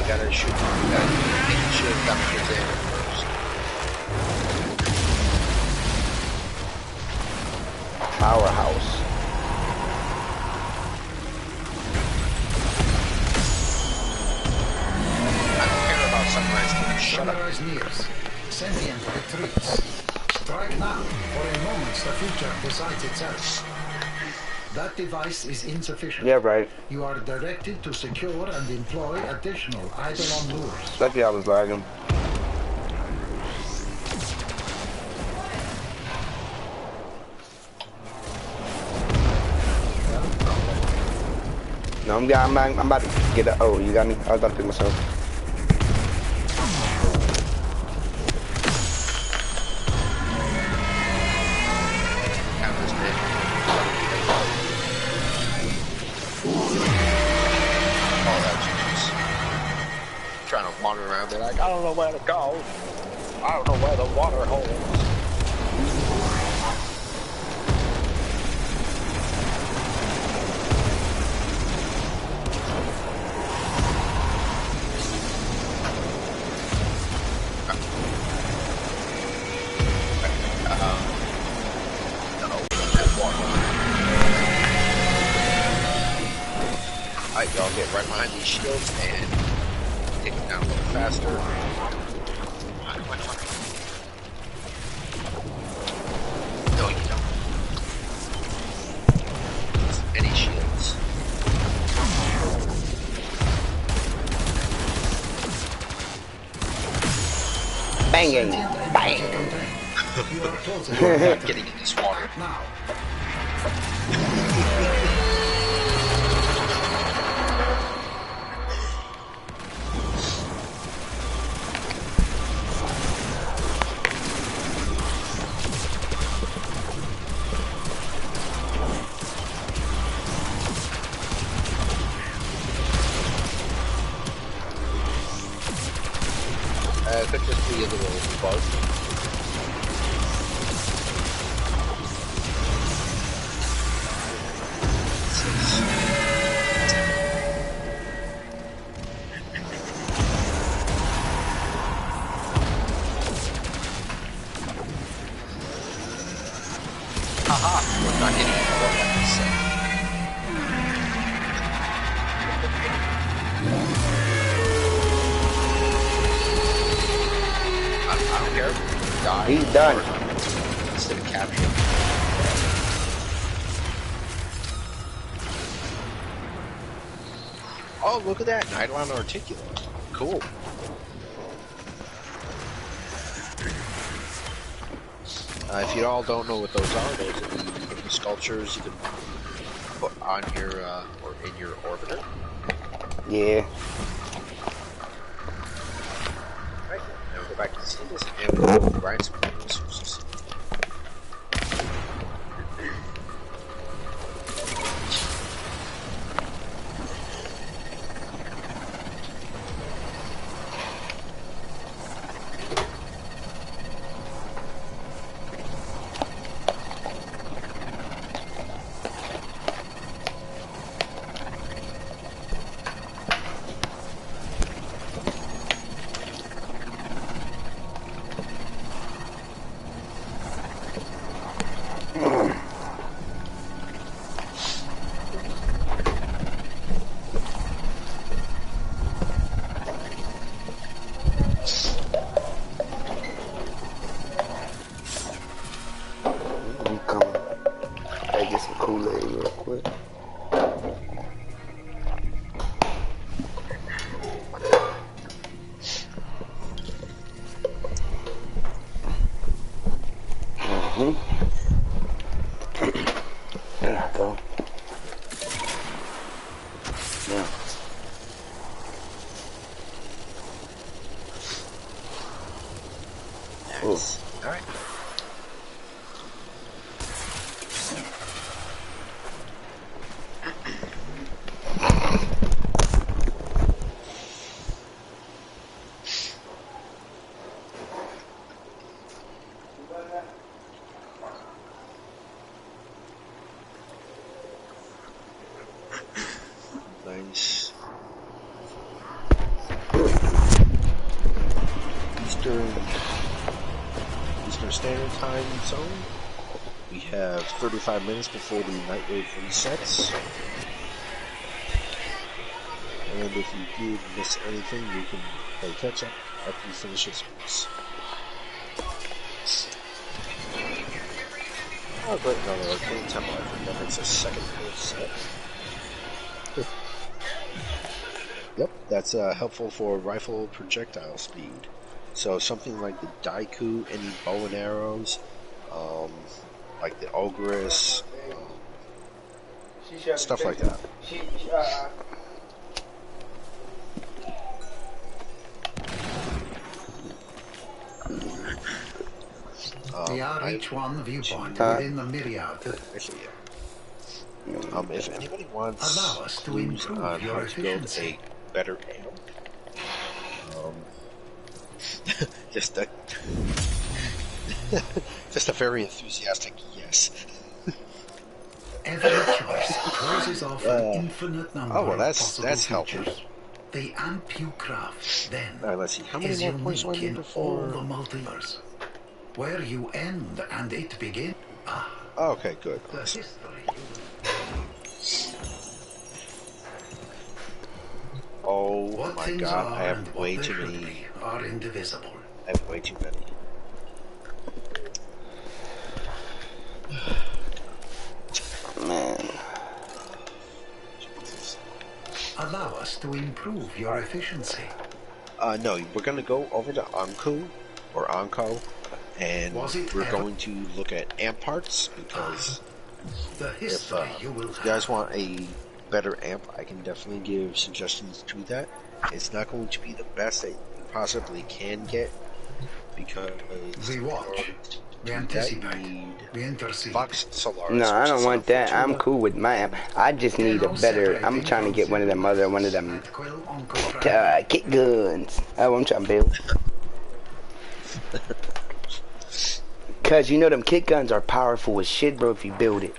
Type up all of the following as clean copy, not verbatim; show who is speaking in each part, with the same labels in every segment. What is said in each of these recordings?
Speaker 1: gotta shoot. We gotta make sure the gun gets in first.
Speaker 2: Powerhouse.
Speaker 1: I don't care about sunrise. Shut up.
Speaker 3: Sunrise nears. Sentient retreats. Strike now, for in moments the future decides itself. That device is insufficient.
Speaker 2: Yeah, right.
Speaker 3: You are directed to secure and employ additional Eidolon lures.
Speaker 2: Lucky I was lagging. No, I'm about to get it. Oh, you got me? I was about to pick myself.
Speaker 1: Trying to wander around, they're like, I don't know where to go. I don't know where the water hole is. Alright, y'all get right behind these shields and take them down a little faster. Come on. No, you don't. Any shields.
Speaker 2: Banging. Bang.
Speaker 1: You're not getting in this water.
Speaker 3: Now.
Speaker 1: Could just be a little bug. Haha, we're not hitting it. I don't care. Die.
Speaker 2: He's done.
Speaker 1: Instead of capture. Oh, look at that. Eidolon Articulate. Cool. If you all don't know what those are the sculptures you can put on your or in your orbiter.
Speaker 2: Yeah.
Speaker 1: Right. Now we'll go back to the stables and we'll grind some resources. Eastern Standard Time zone. We have 35 minutes before the night wave resets. And if you did miss anything, you can play catch up after you finish this piece. Oh, great, another arcane temple. I think that makes a second full set. Yep, that's helpful for rifle projectile speed. So something like the Daiku, any bow and arrows, like the Ogress, stuff like that.
Speaker 3: The RH1 viewpoint within the myriad.
Speaker 1: Actually, yeah. If anybody wants
Speaker 3: Allow us to
Speaker 1: clues
Speaker 3: improve
Speaker 1: on
Speaker 3: your
Speaker 1: how to build
Speaker 3: efficiency.
Speaker 1: a better amp, just a just a very enthusiastic yes.
Speaker 3: Every choice closes off an infinite number
Speaker 1: Oh, well,
Speaker 3: of possible
Speaker 1: that's helpful.
Speaker 3: features. The amp you craft, then,
Speaker 1: Let's see, how many
Speaker 3: is
Speaker 1: more points do I
Speaker 3: unique
Speaker 1: need
Speaker 3: in all
Speaker 1: before?
Speaker 3: the multiverse. Where you end and it begins.
Speaker 1: Okay, good.
Speaker 3: The history.
Speaker 1: Oh
Speaker 3: What
Speaker 1: my
Speaker 3: things
Speaker 1: god,
Speaker 3: are
Speaker 1: I have
Speaker 3: and
Speaker 1: way
Speaker 3: what they
Speaker 1: too
Speaker 3: should
Speaker 1: many.
Speaker 3: be are indivisible.
Speaker 1: I have way too many.
Speaker 2: Man.
Speaker 3: Allow us to improve your efficiency.
Speaker 1: No, we're gonna go over to Anku or Anko, and we're going to look at amp parts because
Speaker 3: The history you will
Speaker 1: if you guys want a better amp, I can definitely give suggestions to that. It's not going to be the best that you possibly can get because
Speaker 3: we watch, we anticipate, we intercede.
Speaker 1: Fox Solaris.
Speaker 2: No, I don't want that. I'm cool with my amp. I just need a better. I'm trying to get one of them kick guns. Oh, I'm trying to build. Cause you know them kick guns are powerful as shit, bro. If you build it.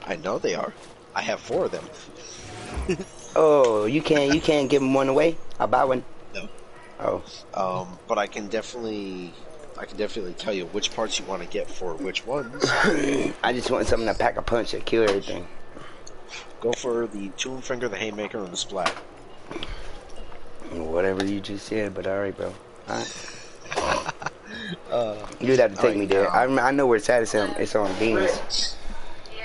Speaker 1: I know they are. I have 4 of them.
Speaker 2: Oh, you can't give them one away. I'll buy one.
Speaker 1: No.
Speaker 2: Oh.
Speaker 1: But I can definitely tell you which parts you want to get for which ones.
Speaker 2: I just want something to pack a punch that kill everything.
Speaker 1: Go for the Tomb Finger, the Haymaker, and the Splat.
Speaker 2: Whatever you just said, but alright, bro. Alright. You'd have to take me there. I know where it's at. It's on Venus.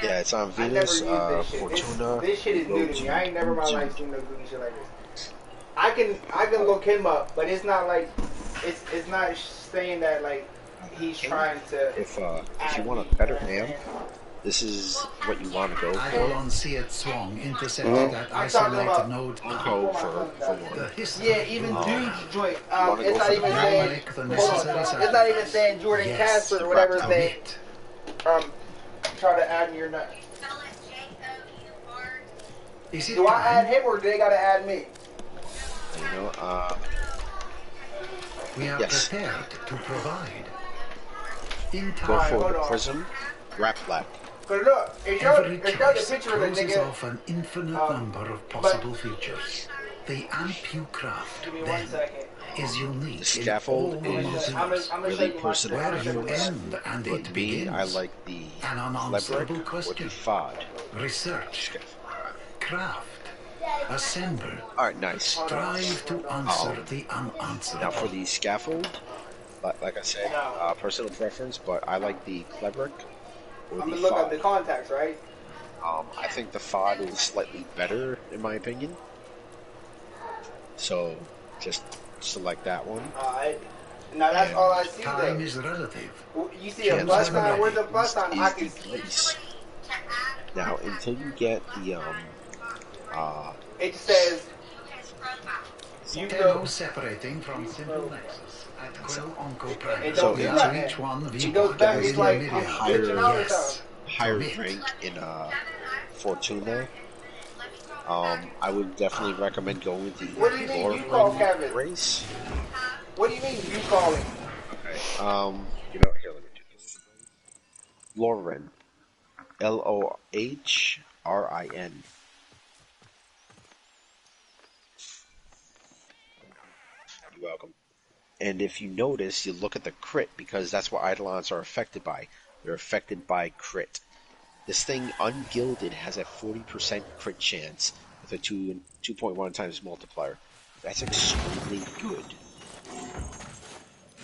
Speaker 1: Yeah, it's on Venus, Fortuna.
Speaker 4: This shit is new to me. I ain't never in my life seen no goofy shit like this. I can look him up, but it's not like it's not saying that like he's trying to.
Speaker 1: If you want a better amp, this is what you want to go for.
Speaker 3: Eidolon see it swung intercepted that isolated node.
Speaker 1: Go for one.
Speaker 4: Yeah, even Dude's joint. It's not even saying. It's not even saying Jordan Casper or whatever his name. Try to add me or not. Do I add him or do they gotta add me?
Speaker 1: You know,
Speaker 3: we are prepared to provide. In
Speaker 1: go
Speaker 3: time,
Speaker 1: for the Prism, Rap Black.
Speaker 4: Cause look, it shows the picture of the
Speaker 3: closes
Speaker 4: nigga.
Speaker 3: off an infinite number of possible features. The amp you craft then is unique.
Speaker 1: The scaffold is really personal.
Speaker 3: Where you end and
Speaker 1: But
Speaker 3: it
Speaker 1: me,
Speaker 3: begins.
Speaker 1: I like the
Speaker 3: An unanswerable
Speaker 1: Lebrick or the
Speaker 3: question.
Speaker 1: Fod.
Speaker 3: Research, craft, assemble.
Speaker 1: Alright, nice.
Speaker 3: Strive to answer the unanswerable.
Speaker 1: Now for the scaffold, like I said, personal preference, but I like the Klebrick or
Speaker 4: I'm
Speaker 1: the
Speaker 4: gonna look up
Speaker 1: Fod.
Speaker 4: the contacts, right?
Speaker 1: I think the Fod is slightly better, in my opinion. So, just select that one.
Speaker 4: Alright. Now that's all I see
Speaker 3: Time
Speaker 4: though.
Speaker 3: is relative.
Speaker 4: You see a plus sign? Where's the plus sign? I can
Speaker 1: Is the place. Now, until you get the
Speaker 4: It says you
Speaker 3: Hello,
Speaker 4: go.
Speaker 3: separating from simple nexus at Quill Onco Prime.
Speaker 4: It
Speaker 1: So
Speaker 4: don't
Speaker 3: We
Speaker 4: do
Speaker 3: are
Speaker 4: nothing.
Speaker 3: each one
Speaker 4: It goes back. It's like it's glitching out or something.
Speaker 1: higher rank in Fortuna, I would definitely recommend going with the
Speaker 4: What do you mean you call Kevin?
Speaker 1: race.
Speaker 4: What do you mean you call him?
Speaker 1: Okay. You know, here, let me do this. Lauren. Lohrin. You're welcome. And if you notice, you look at the crit because that's what Eidolons are affected by. They're affected by crit. This thing, ungilded, has a 40% crit chance with a 2.1 times multiplier. That's extremely good.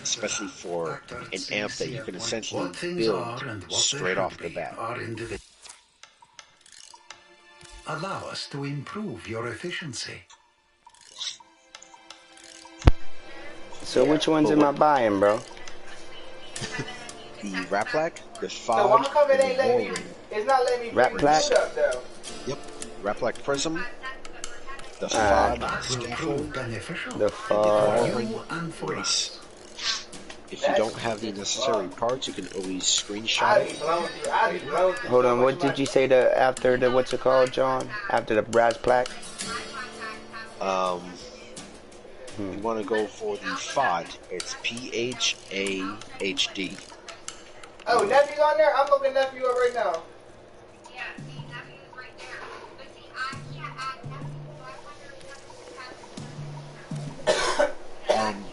Speaker 1: Especially for an amp that you can essentially build straight off the bat.
Speaker 3: Allow us to improve your efficiency.
Speaker 2: So which ones am I buying, bro?
Speaker 1: The Rat Black, the
Speaker 4: So why
Speaker 1: Fog,
Speaker 4: come it
Speaker 1: and
Speaker 4: ain't
Speaker 1: the
Speaker 4: letting me?
Speaker 1: Warframe.
Speaker 4: It's not letting me
Speaker 2: Rat
Speaker 4: bring
Speaker 2: Black?
Speaker 4: the food up though.
Speaker 1: Yep. Rat Black Prism, the
Speaker 2: Alright.
Speaker 1: Fog Scaffold,
Speaker 2: The
Speaker 1: and the
Speaker 2: fog.
Speaker 1: Lowering Brace. If you don't have the necessary parts, you can always screenshot
Speaker 4: I be
Speaker 1: it.
Speaker 4: blown through. I be blown through.
Speaker 2: Hold
Speaker 4: so
Speaker 2: on,
Speaker 4: much
Speaker 2: what did you say after the what's it called, John? After the brass plaque?
Speaker 1: You want to go for the FOD. It's PHAHD.
Speaker 4: Oh, nephew's on there. I'm looking nephew up right now.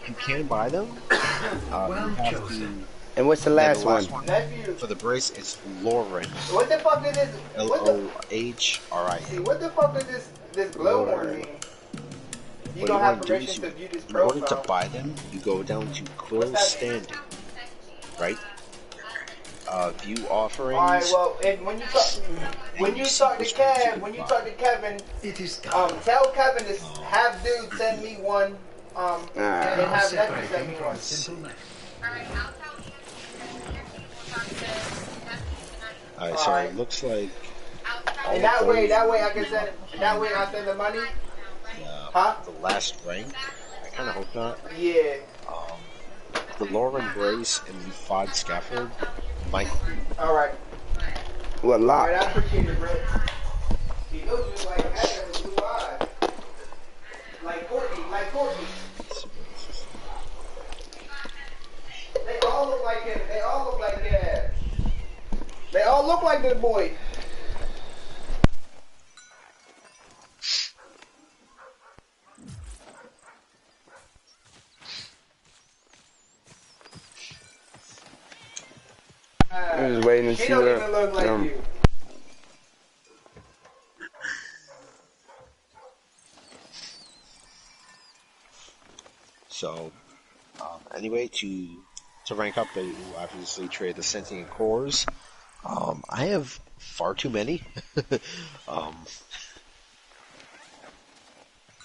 Speaker 1: You can buy them. You have to.
Speaker 2: And what's the last one?
Speaker 4: Nephew.
Speaker 1: For the brace, it's Lauren.
Speaker 4: What the fuck is this?
Speaker 1: LOHRIN.
Speaker 4: What the fuck is this glowworm mean? You don't have permission to view this
Speaker 1: in order
Speaker 4: profile.
Speaker 1: to buy them, you go down to Quill Standing, right? View offerings.
Speaker 4: All right. Well, when you talk to Kevin, tell Kevin to have dude send me one. And have nephew send me one.
Speaker 1: Alright, so it looks like.
Speaker 4: And that way I can send it. That way I send the money.
Speaker 1: The last rank. I kind of hope not.
Speaker 4: Yeah.
Speaker 1: The Lauren Brace and the FOD Scaffold might be.
Speaker 4: Alright.
Speaker 2: What lot?
Speaker 4: Alright, I appreciate it, bro. He looks just like Adam with blue eyes. Like Courtney. They all look like him. They all look like the boy.
Speaker 2: I'm just waiting to
Speaker 4: She
Speaker 2: see
Speaker 4: don't
Speaker 2: what.
Speaker 4: even look like you.
Speaker 1: So, anyway, to rank up, you obviously trade the sentient cores. I have far too many.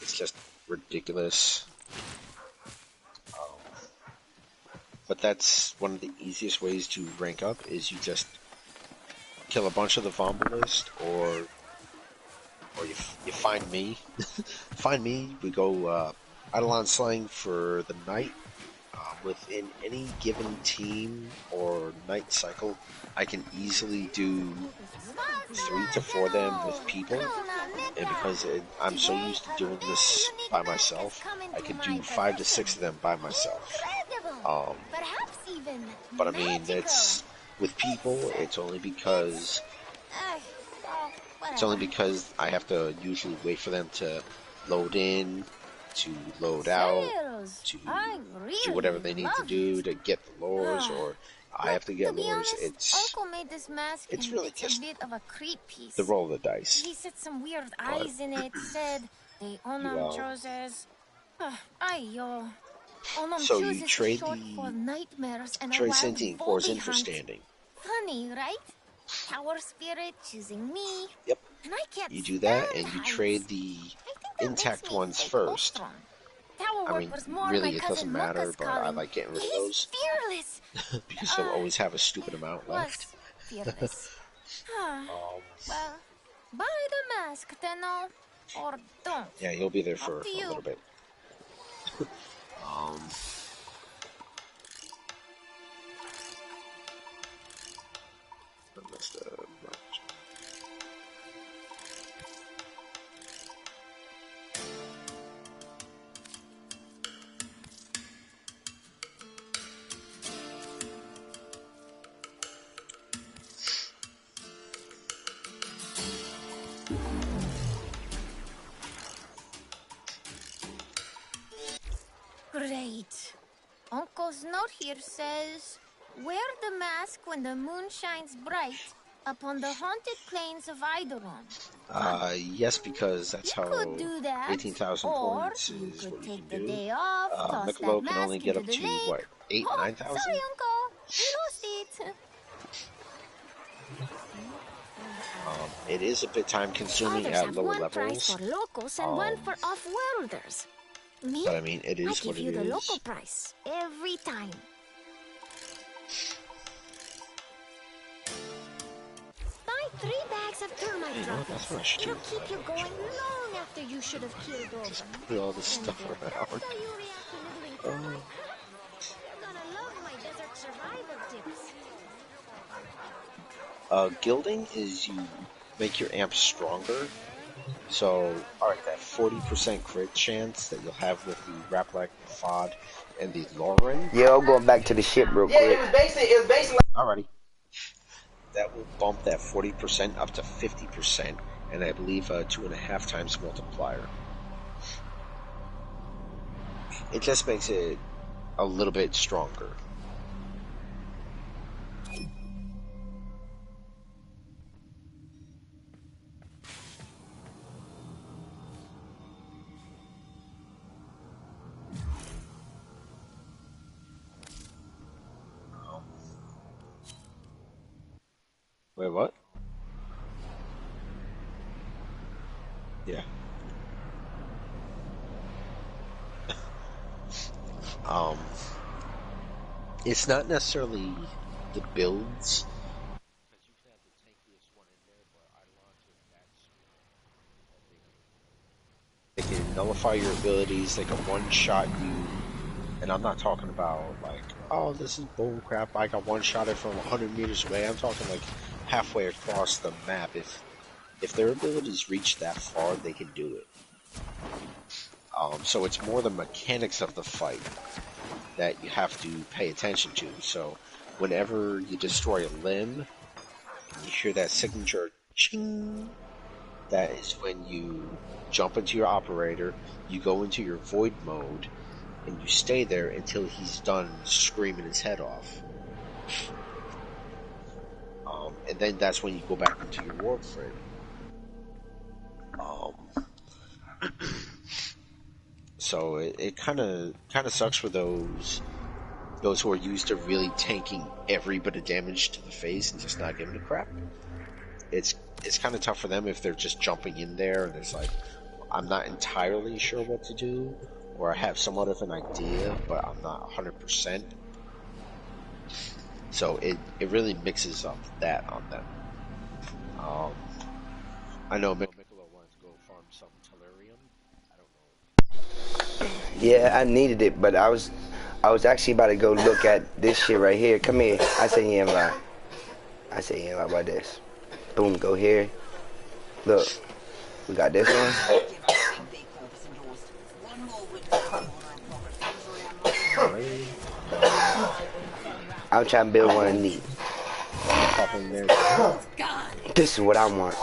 Speaker 1: It's just ridiculous. But that's one of the easiest ways to rank up, is you just kill a bunch of the Vombalist, or you find me. Find me, we go Eidolon slaying for the night. Within any given team or night cycle, I can easily do 3 to 4 of them with people, and because I'm so used to doing this by myself, I can do 5 to 6 of them by myself. But I mean, it's with people. It's only because I have to usually wait for them to load in, to load out, to do whatever they need to do to get the lures, or I have to get lures. It's really just the roll of the dice.
Speaker 5: He said some weird eyes in it. Said they chooses.
Speaker 1: So you trade the sentient cores in for standing.
Speaker 5: Funny, right? Tower spirit choosing me.
Speaker 1: Yep.
Speaker 5: And I can't
Speaker 1: You do that, and you trade the intact ones first. I mean, really, it doesn't matter, but I like getting rid of those.
Speaker 5: Fearless.
Speaker 1: Because they'll always have a stupid amount left.
Speaker 5: Fearless. Well, buy the mask, Tenno, or don't.
Speaker 1: Yeah, you'll be there for a
Speaker 5: you.
Speaker 1: little bit. I messed up.
Speaker 5: Great. Uncle's note here says, wear the mask when the moon shines bright upon the haunted plains of Eidolon.
Speaker 1: Yes, because that's
Speaker 5: You
Speaker 1: how
Speaker 5: could do that,
Speaker 1: 18,000
Speaker 5: or
Speaker 1: points
Speaker 5: you
Speaker 1: is
Speaker 5: could
Speaker 1: what you can
Speaker 5: take the
Speaker 1: do.
Speaker 5: day off, toss that
Speaker 1: Michelob can only
Speaker 5: mask
Speaker 1: get
Speaker 5: into
Speaker 1: up
Speaker 5: the
Speaker 1: to,
Speaker 5: lake.
Speaker 1: what, 8,
Speaker 5: Oh,
Speaker 1: 9,000?
Speaker 5: sorry, Uncle. We lost it.
Speaker 1: It is a bit time consuming
Speaker 5: Others
Speaker 1: at
Speaker 5: have
Speaker 1: lower
Speaker 5: one price
Speaker 1: levels.
Speaker 5: for locals and one for off-worlders. Me?
Speaker 1: But I mean, it
Speaker 5: I
Speaker 1: is what
Speaker 5: give
Speaker 1: it
Speaker 5: you the
Speaker 1: is.
Speaker 5: local price every time. Buy 3 bags of termite
Speaker 1: You know what? That's what I should do.
Speaker 5: It'll keep you going long after you should have killed over.
Speaker 1: Put all this stuff around.
Speaker 5: So you react to nibbling termite? You're gonna love my desert survival tips.
Speaker 1: Gilding is you make your amp stronger. So, alright, that 40% crit chance that you'll have with the Raplac, the Fod, and the Lauren.
Speaker 2: Yeah, I'm going back to the ship real quick.
Speaker 4: Yeah, it was basically.
Speaker 1: Alrighty. That will bump that 40% up to 50%, and I believe a 2.5 times multiplier. It just makes it a little bit stronger. Wait, what? Yeah. It's not necessarily the builds. Because you can have the tankiest one in there, but Eidolons are that strong. They can nullify your abilities, they can one-shot you. And I'm not talking about, like, oh, this is bullcrap, I got one-shotted from 100 meters away. I'm talking, like, halfway across the map. If their abilities reach that far, they can do it. So it's more the mechanics of the fight that you have to pay attention to. So whenever you destroy a limb, you hear that signature ching. That is when you jump into your operator, you go into your void mode, and you stay there until he's done screaming his head off. And then that's when you go back into your Warframe. So it kind of sucks for those who are used to really tanking every bit of damage to the face and just not giving a crap. It's kind of tough for them if they're just jumping in there and it's like, I'm not entirely sure what to do, or I have somewhat of an idea, but I'm not 100%. So it really mixes up that on them. I know Michelob wanted to go farm some Tellurium. I don't know.
Speaker 2: Yeah, I needed it, but I was actually about to go look at this shit right here. Come here. I say you ain't lie. I say you ain't lie about this. Boom, go here. Look, we got this one. I'm trying to build one of these. This is what I want.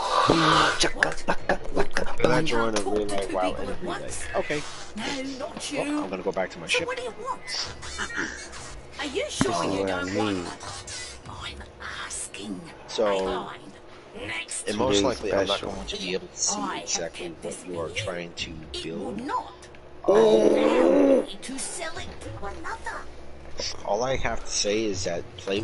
Speaker 1: That join a relay while in a relay. Okay.
Speaker 6: No, not you.
Speaker 1: Well, I'm gonna go back to my ship.
Speaker 6: What do you want? Are you sure you don't want? I'm asking.
Speaker 1: So,
Speaker 6: Next.
Speaker 1: and most likely I'm not going to be able to see exactly what you are trying to build.
Speaker 6: To sell it to another.
Speaker 1: All I have to say is that play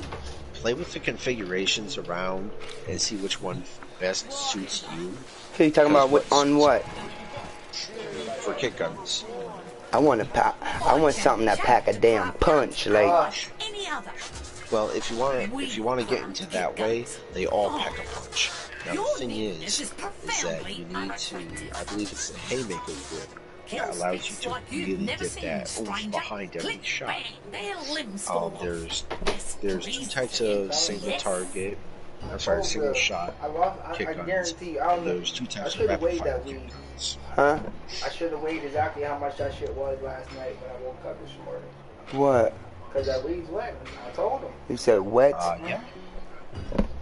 Speaker 1: with the configurations around and see which one best suits you.
Speaker 2: So you talking about on what?
Speaker 1: For kick guns.
Speaker 2: I want something that pack a damn punch, like.
Speaker 6: Any other.
Speaker 1: Well, if you want to get into that way, they all pack a punch. Now the thing is that you need to, I believe it's the haymaker grip that allows you to really get that oomph behind every shot. There's 2 types of single target. I'm sorry, single shot kick guns. And there's 2 types of rapid fire kick guns.
Speaker 2: Huh?
Speaker 4: I should have weighed exactly how much that shit was last night when I woke up this morning.
Speaker 2: What?
Speaker 4: Because that weed's wet. I told him.
Speaker 2: You said wet?
Speaker 1: Yeah.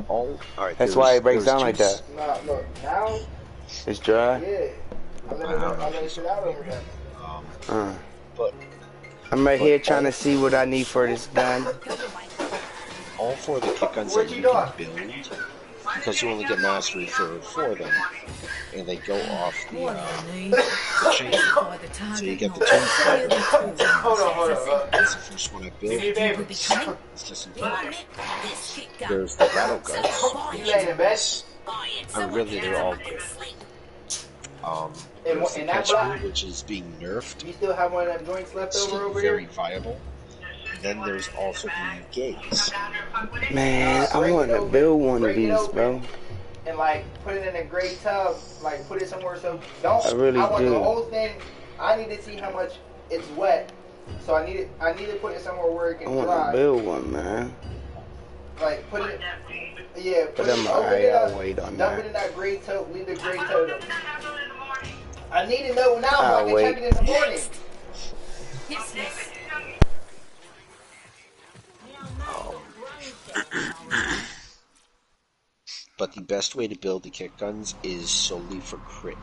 Speaker 1: All right.
Speaker 2: That's why it breaks down like that.
Speaker 4: Nah, look, now.
Speaker 2: It's dry?
Speaker 4: Yeah. I let it sit out over there.
Speaker 1: But
Speaker 2: I I'm right
Speaker 1: But
Speaker 2: here trying to see what I need for this gun.
Speaker 1: all four of the kick guns
Speaker 4: What
Speaker 1: that
Speaker 4: you
Speaker 1: you can
Speaker 4: doing?
Speaker 1: build, because you only get mastery for 4 of them, and they go off
Speaker 6: What do you need?
Speaker 1: the chamber.
Speaker 6: Specify the
Speaker 1: So you
Speaker 6: target
Speaker 1: get
Speaker 6: and
Speaker 1: the
Speaker 6: I'll
Speaker 1: tomb
Speaker 6: send you
Speaker 1: feather.
Speaker 6: the tools.
Speaker 4: Hold on.
Speaker 1: That's the first one I
Speaker 4: You
Speaker 1: built.
Speaker 4: need baby.
Speaker 1: It's just
Speaker 6: You want
Speaker 1: incredible.
Speaker 6: it? This kick gun.
Speaker 1: There's the rattle
Speaker 6: So
Speaker 1: guts,
Speaker 6: buy
Speaker 4: You
Speaker 1: which
Speaker 6: it.
Speaker 4: laying in bed?
Speaker 1: is,
Speaker 6: Buy it
Speaker 1: I
Speaker 6: so
Speaker 1: mean,
Speaker 6: I
Speaker 1: really
Speaker 6: can
Speaker 1: they're
Speaker 6: have
Speaker 1: all
Speaker 6: a good
Speaker 1: good.
Speaker 6: sleep.
Speaker 1: There's the
Speaker 4: In that
Speaker 1: catch
Speaker 4: block,
Speaker 1: move, which is being nerfed.
Speaker 4: you still have one of them joints left
Speaker 1: It's
Speaker 4: over
Speaker 1: still
Speaker 4: here?
Speaker 1: very viable. And then there's also the gaze.
Speaker 2: Man, I
Speaker 4: Break
Speaker 2: want
Speaker 4: it
Speaker 2: to
Speaker 4: open.
Speaker 2: build one of
Speaker 4: Break it
Speaker 2: these,
Speaker 4: open.
Speaker 2: bro.
Speaker 4: And like put it in a gray tub, like put it somewhere so don't.
Speaker 2: I really
Speaker 4: want
Speaker 2: do.
Speaker 4: the whole thing. I need to see how much it's wet, so I need to put it somewhere where it
Speaker 2: I
Speaker 4: can
Speaker 2: want to
Speaker 4: dry.
Speaker 2: build one, man.
Speaker 4: Like put it, yeah. Put
Speaker 2: But
Speaker 4: it,
Speaker 2: I'm
Speaker 4: open
Speaker 2: alright,
Speaker 4: it
Speaker 2: I'll
Speaker 4: up,
Speaker 2: wait on
Speaker 4: dump
Speaker 2: that.
Speaker 4: it in that gray tub. Leave the gray tub. I need to know now so I
Speaker 2: I'll
Speaker 4: can
Speaker 2: wait.
Speaker 4: check it in the morning.
Speaker 6: Yes, yes.
Speaker 1: But the best way to build the kick guns is solely for crit.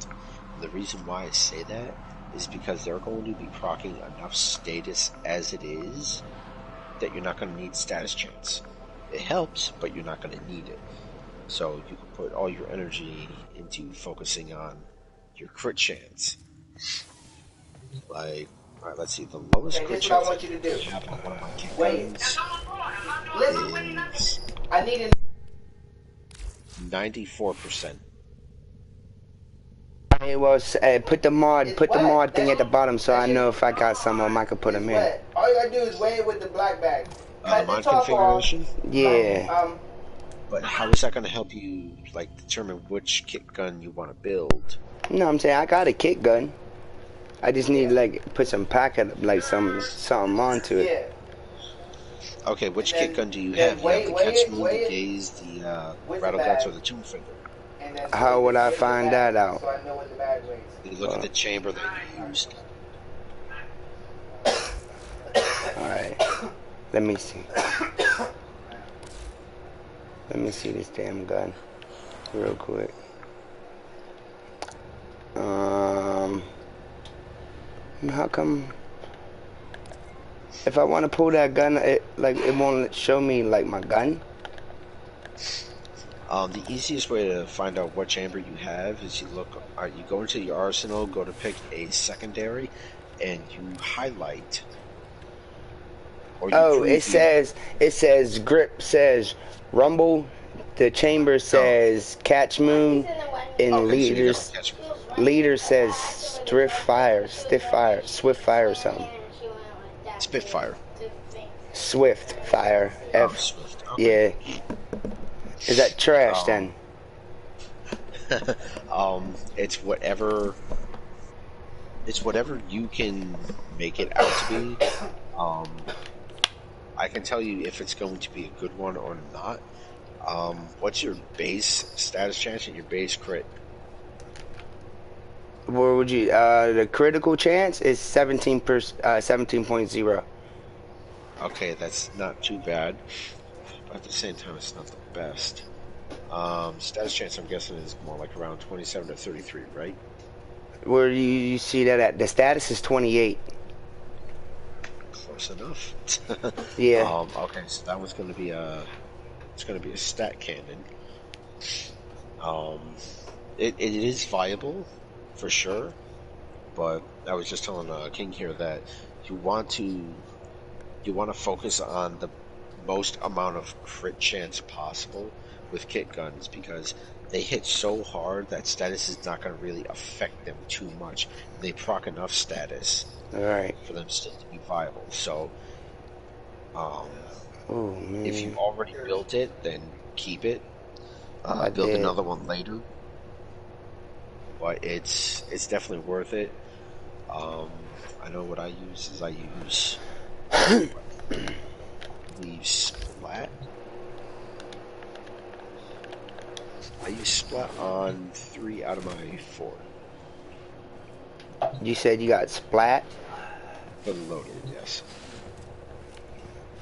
Speaker 1: And the reason why I say that is because they're going to be proccing enough status as it is that you're not going to need status chance. It helps, but you're not going to need it. So you can put all your energy into focusing on your crit chance. Like, alright, let's see, the lowest
Speaker 4: Okay,
Speaker 1: crit
Speaker 4: this is what I
Speaker 1: chance
Speaker 4: want you to do.
Speaker 1: I have on one of my kick
Speaker 4: Wait.
Speaker 1: guns
Speaker 4: Listen,
Speaker 1: is
Speaker 4: I need to.
Speaker 1: 94%.
Speaker 2: Hey, well, put the mod thing at the bottom so I know if I got some of them, I can put them in.
Speaker 4: Wet. All you gotta do is weigh it with the black bag.
Speaker 1: The
Speaker 4: Cut the
Speaker 1: mod
Speaker 4: top off.
Speaker 1: configuration?
Speaker 2: Yeah.
Speaker 1: But how is that going to help you, like, determine which kick gun you want to build?
Speaker 2: No, I'm saying I got a kick gun. I just need to like put some packet, like something onto it.
Speaker 4: Yeah.
Speaker 1: Okay, which
Speaker 4: And then-
Speaker 1: kick gun do you
Speaker 4: then
Speaker 1: have? You have the
Speaker 4: weigh
Speaker 1: catch
Speaker 4: it,
Speaker 1: move,
Speaker 4: weigh
Speaker 1: the
Speaker 4: it
Speaker 1: gaze, the
Speaker 4: with
Speaker 1: rattle
Speaker 4: the
Speaker 1: guts,
Speaker 4: bag.
Speaker 1: or the tomb finger.
Speaker 4: And then
Speaker 2: How would I
Speaker 4: with the
Speaker 2: find
Speaker 4: bag,
Speaker 2: that out?
Speaker 4: So I know what the bag weighs.
Speaker 1: You look at the chamber that you used.
Speaker 2: Alright. Let me see. Let me see this damn gun. Real quick. How come if I want to pull that gun, it won't show me like my gun?
Speaker 1: The easiest way to find out what chamber you have is you look. You go into your arsenal, go to pick a secondary, and you highlight. Or you
Speaker 2: Oh, it
Speaker 1: preview.
Speaker 2: says grip says rumble. The chamber says catch moon, and
Speaker 1: Okay, so you got catch move.
Speaker 2: leader says swift fire, or something.
Speaker 1: Spitfire.
Speaker 2: Swift fire.
Speaker 1: Oh,
Speaker 2: F.
Speaker 1: Swift. Okay.
Speaker 2: Yeah. Is that trash then?
Speaker 1: It's whatever. It's whatever you can make it out to be. I can tell you if it's going to be a good one or not. What's your base status chance and your base crit?
Speaker 2: Where would you? The critical chance is 17.0.
Speaker 1: Okay, that's not too bad. But at the same time, it's not the best. Status chance, I'm guessing, is more like around 27 to 33, right?
Speaker 2: Where do you see that at? The status is 28.
Speaker 1: Close enough.
Speaker 2: Yeah.
Speaker 1: Okay, so that was going to be it's going to be a stat cannon. It is viable, for sure, but I was just telling King here that you want to focus on the most amount of crit chance possible with kick guns because they hit so hard that status is not going to really affect them too much. They proc enough status
Speaker 2: Alright.
Speaker 1: for them still to be viable. So,
Speaker 2: Oh man.
Speaker 1: if you already built it, then keep it.
Speaker 2: I
Speaker 1: Build
Speaker 2: did.
Speaker 1: another one later. But it's definitely worth it. I know what I use is I use Splat. I use Splat on 3 out of my 4.
Speaker 2: You said you got splat?
Speaker 1: For the loaded, yes.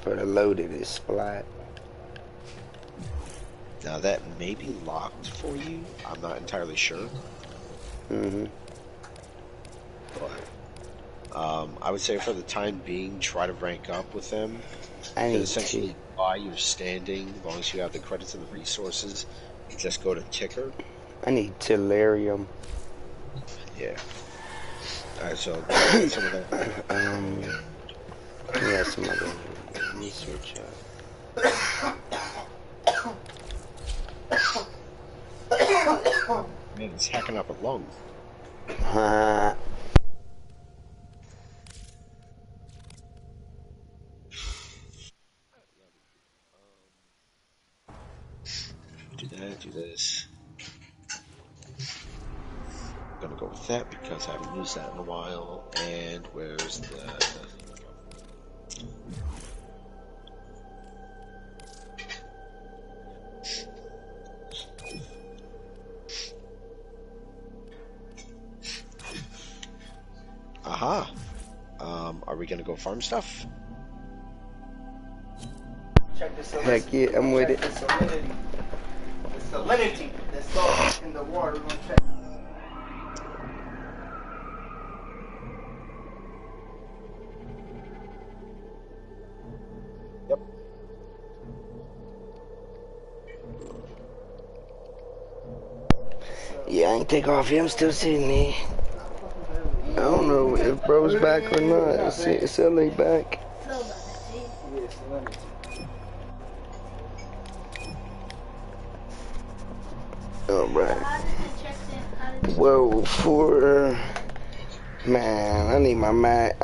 Speaker 2: For the loaded is splat.
Speaker 1: Now that may be locked for you. I'm not entirely sure.
Speaker 2: Mm-hmm.
Speaker 1: I would say for the time being, try to rank up with them.
Speaker 2: I
Speaker 1: Because
Speaker 2: need
Speaker 1: essentially, while you're standing, as long as you have the credits and the resources, you just go to ticker.
Speaker 2: I need Tellurium.
Speaker 1: Yeah. Alright, so get some of that.
Speaker 2: Yeah, some other research.
Speaker 1: Man, it's hacking up a lung. Do that, do this. I'm gonna go with that because I haven't used that in a while. And where's the... Aha! Are we gonna go farm stuff?
Speaker 4: Check this out.
Speaker 2: Heck yeah, I'm with it.
Speaker 4: The salinity. The salinity that's all in the water. We're gonna check.
Speaker 1: Yep.
Speaker 2: Yeah, I ain't take off yet. I'm still sitting there. I don't know if bro's back or not. It's still ain't back. Alright. Whoa, for... Man, I need my mat.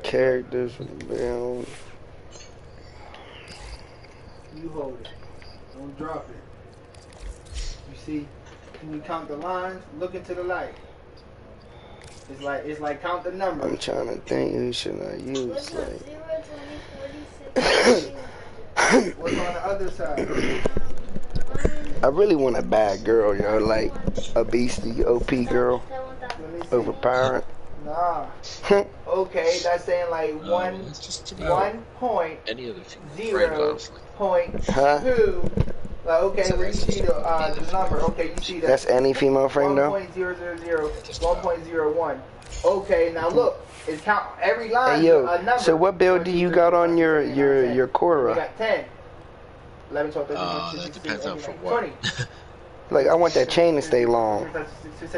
Speaker 2: Characters build.
Speaker 4: You hold it. Don't drop it. You see? Can you count the lines? Look into the light. It's like count the numbers.
Speaker 2: I'm trying to think who should I use. Like...
Speaker 4: What's on the other side?
Speaker 2: I really want a bad girl, yo, like a beastie OP girl, overpowered.
Speaker 4: Nah. Okay, that's saying like one point
Speaker 1: Any other thing?
Speaker 4: 0.2. Like, okay, where you see the number. Okay, you see that.
Speaker 2: That's any female frame though.
Speaker 4: 1.000, 1.01. Okay, now look, it's count every line.
Speaker 2: Hey yo,
Speaker 4: a number.
Speaker 2: so what build do you got on your
Speaker 4: We
Speaker 2: Korra?
Speaker 4: got 10. 11, 12, 13, 14,
Speaker 1: That
Speaker 4: 16,
Speaker 1: depends on
Speaker 4: 17,
Speaker 1: for what.
Speaker 4: 20.
Speaker 2: Like I want that chain to stay long.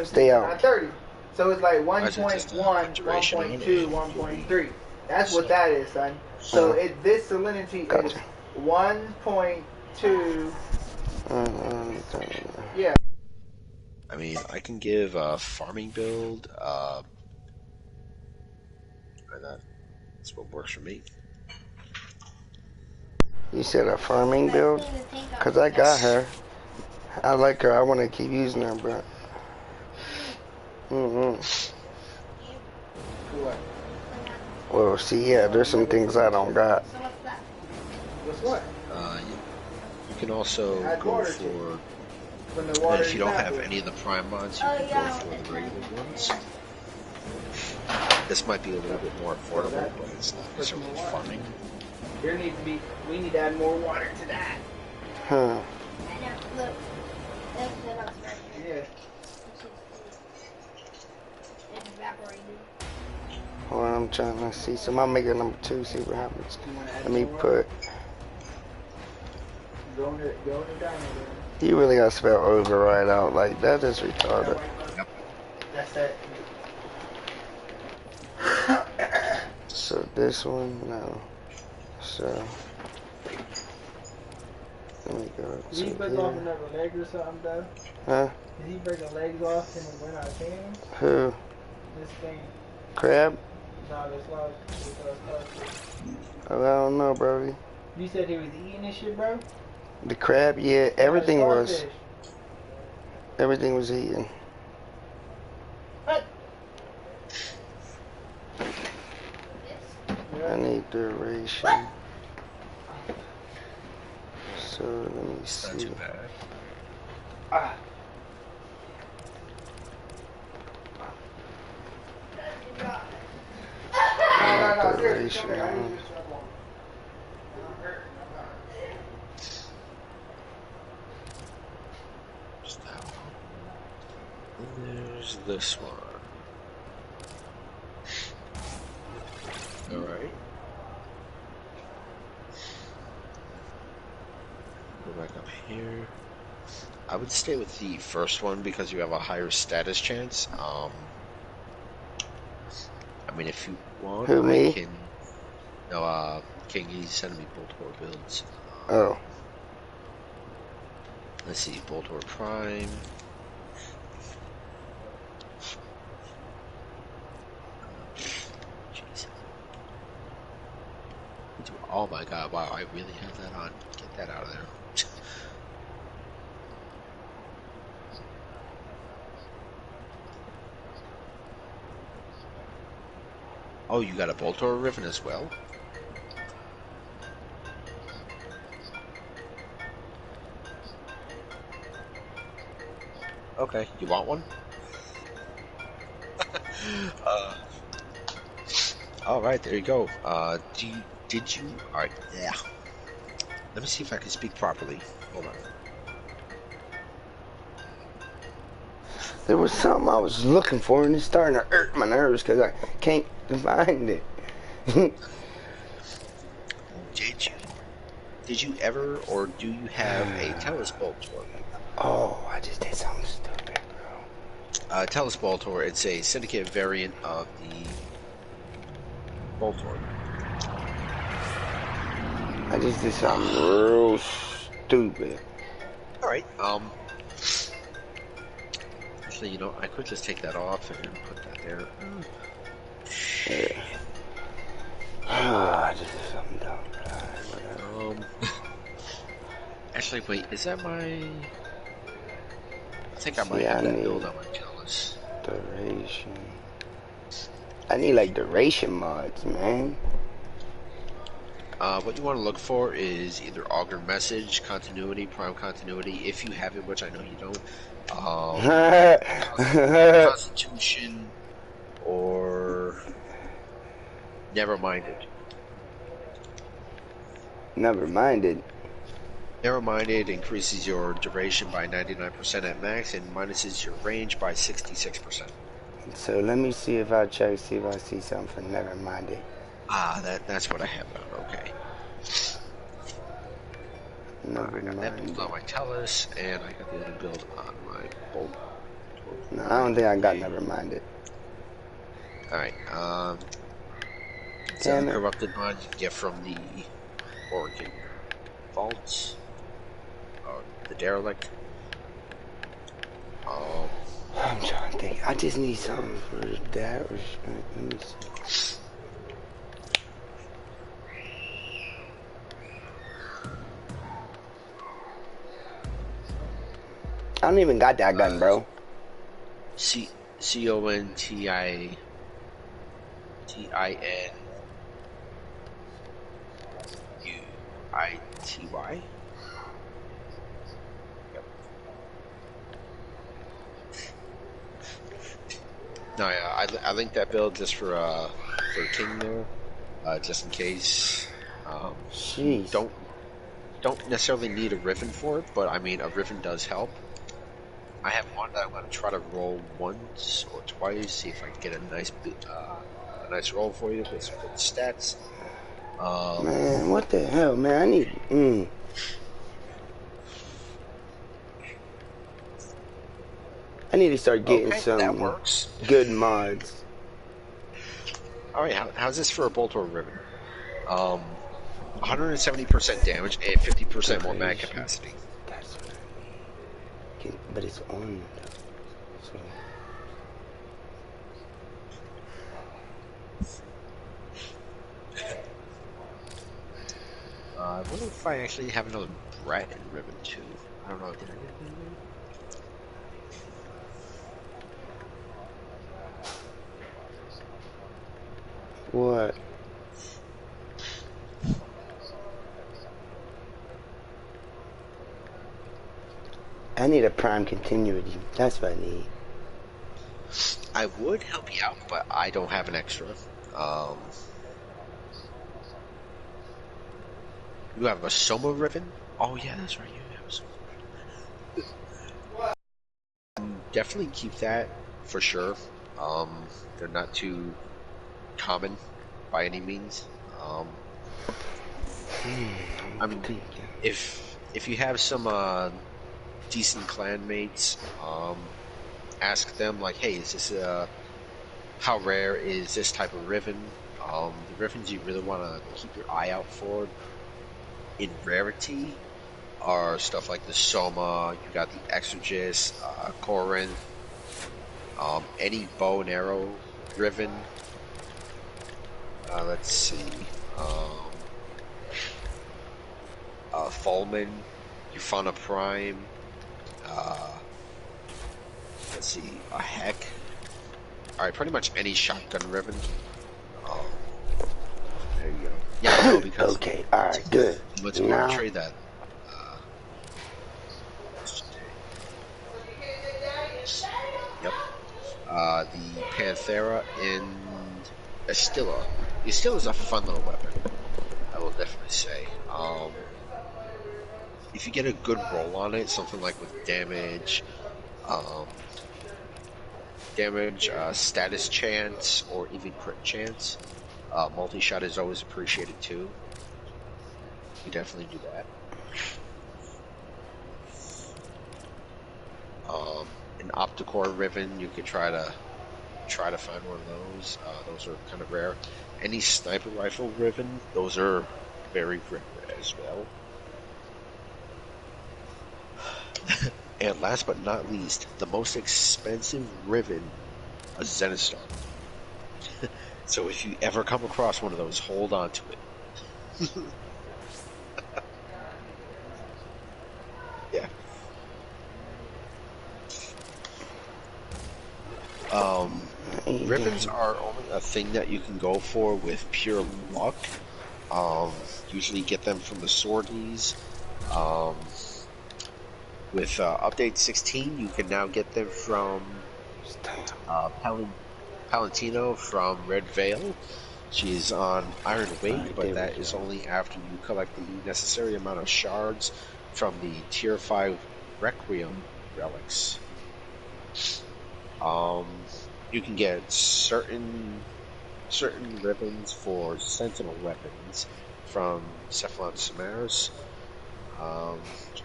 Speaker 2: Stay out.
Speaker 4: 30. So it's like 1.1,
Speaker 1: duration
Speaker 4: 1.2, 1.3. That's what that is, son. So this salinity is 1.2. Yeah.
Speaker 1: I mean, I can give a farming build, and that's what works for me.
Speaker 2: You said a farming build? Cause I got her. I like her. I want to keep using her, but. Well, see, yeah, there's some things I don't got.
Speaker 4: What's what?
Speaker 1: You can also go for, and if you don't have any of the prime mods, you can go for the regular ones. This might be a little bit more affordable, but it's not necessarily farming.
Speaker 4: We need to add more water to that.
Speaker 2: Huh.
Speaker 4: Yeah.
Speaker 2: Hold on, I'm trying to see. So I'm making number 2, see what happens. Let me put.
Speaker 4: Go in down there.
Speaker 2: You really gotta spell override out like that. Is retarded.
Speaker 1: Yep.
Speaker 4: That's it.
Speaker 2: So this one, no. So let me go.
Speaker 4: Did he break off another leg or something, though?
Speaker 2: Huh?
Speaker 4: Did he break the legs off and it went out of hand?
Speaker 2: Who?
Speaker 4: This thing.
Speaker 2: Crab?
Speaker 4: No, this log.
Speaker 2: Oh, I don't know, bro.
Speaker 4: You said he was eating this shit, bro?
Speaker 2: The crab, yeah, everything was. Everything was eaten.
Speaker 4: What?
Speaker 2: I need duration. So let me see.
Speaker 1: Not too bad.
Speaker 4: Ah.
Speaker 2: Duration.
Speaker 1: Just that one. There's this one. Alright. Go back up here. I would stay with the first one because you have a higher status chance. I mean, if you want,
Speaker 2: Who,
Speaker 1: I
Speaker 2: me?
Speaker 1: can. No, King, he's sending me Boltor builds.
Speaker 2: Oh.
Speaker 1: Let's see, Boltor Prime. Jeez. Oh my god, wow, I really have that on. Get that out of there. Oh, you got a Boltor Riven as well? Okay, you want one? Alright, there you go. Did you? Alright, yeah. Let me see if I can speak properly. Hold on.
Speaker 2: There was something I was looking for and it's starting to hurt my nerves because I can't find it.
Speaker 1: Did you ever, or do you have a Tellus Boltor?
Speaker 2: Oh, I just did something stupid, bro.
Speaker 1: Tellus Boltor, it's a syndicate variant of the Boltor.
Speaker 2: I just did something real stupid.
Speaker 1: Alright, actually, you know, I could just take that off and put that there.
Speaker 2: Yeah. I just did something dumb.
Speaker 1: Actually, wait, is that my... I think I might
Speaker 2: See,
Speaker 1: have
Speaker 2: I
Speaker 1: that
Speaker 2: need
Speaker 1: build on my Tellus.
Speaker 2: duration. I need like duration mods, man.
Speaker 1: What you want to look for is either Augur Message, Continuity, Prime Continuity, if you have it, which I know you don't. Constitution, or Never Minded.
Speaker 2: Never minded.
Speaker 1: Never Minded increases your duration by 99% at max and minuses your range by 66%.
Speaker 2: So let me see if I check, see if I see something for never minded.
Speaker 1: Ah, that's what I have done. Okay.
Speaker 2: Never
Speaker 1: I got that build
Speaker 2: minded.
Speaker 1: on my Tellus, and I got the other build on my Bolt.
Speaker 2: No, I don't think I got never minded.
Speaker 1: Alright, so
Speaker 2: Damn it.
Speaker 1: corrupted mod you get from the Oregon Vault, or the Derelict.
Speaker 2: I'm trying to think. I just need something for that. Let me see. I don't even got that gun, bro.
Speaker 1: Contintiny. Yep. No, yeah, I linked that build just for King there, just in case.
Speaker 2: Jeez.
Speaker 1: Don't necessarily need a Riven for it, but I mean a Riven does help. I have one that I'm going to try to roll once or twice, see if I can get a nice roll for you with some good stats.
Speaker 2: Man, what the hell, man? I need. I need to start getting
Speaker 1: Okay,
Speaker 2: some
Speaker 1: that works.
Speaker 2: good mods.
Speaker 1: Alright, how's this for a Bolt or Riven? 170% damage and 50% more mag capacity.
Speaker 2: That's what I need. But it's on. So.
Speaker 1: I wonder if I actually have another Brett in Riven too. I don't know. Did I get anything?
Speaker 2: What? I need a prime continuity. That's what I need.
Speaker 1: I would help you out, but I don't have an extra. You have a Soma Riven? Oh yeah, that's right. You have a Soma Riven. definitely keep that for sure. They're not too common by any means. I mean, if you have some decent clan mates, ask them like, hey, is this how rare is this type of riven? The rivens you really want to keep your eye out for in rarity are stuff like the Soma, you got the Exorgist, Corinth, any bow and arrow riven. Let's see. Fulman, Euphana Prime, let's see, a Heck. Alright, pretty much any shotgun riven. There you go. Yeah, no, because
Speaker 2: okay, alright, good.
Speaker 1: let's go and trade that. Yep. The Panthera and Estilla. The Estilla is a fun little weapon, I will definitely say. If you get a good roll on it, something like with damage, status chance, or even crit chance, multi-shot is always appreciated too. You definitely do that. An Opticore Riven, you could try to find one of those. Those are kind of rare. Any Sniper Rifle Riven, those are very rare as well. And last but not least, the most expensive Riven, a Zenithstar. So if you ever come across one of those, hold on to it. Yeah. Rivens are only a thing that you can go for with pure luck. Usually get them from the sorties. With update 16, you can now get them from Palantino from Red Veil. She's on Iron Wake, but that is only after you collect the necessary amount of shards from the Tier 5 Requiem relics. You can get certain ribbons for Sentinel weapons from Cephalon Samaris. Trying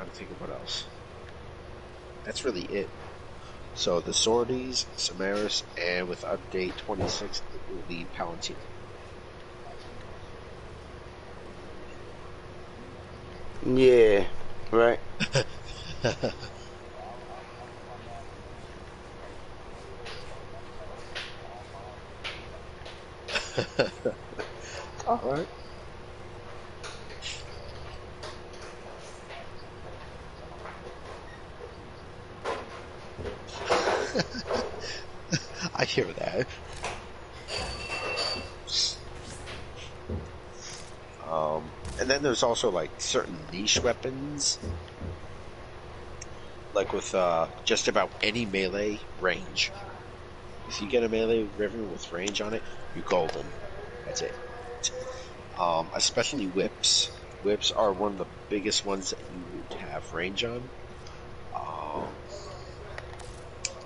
Speaker 1: to think of what else. That's really it. So the Sorties, Samaris, and with update 26, it will be Palantino.
Speaker 2: Yeah, right.
Speaker 1: All right. I hear that. And then there's also like certain niche weapons, like with just about any melee range. If you get a melee riven with range on it, you're golden. That's it. Especially whips. Whips are one of the biggest ones that you would have range on.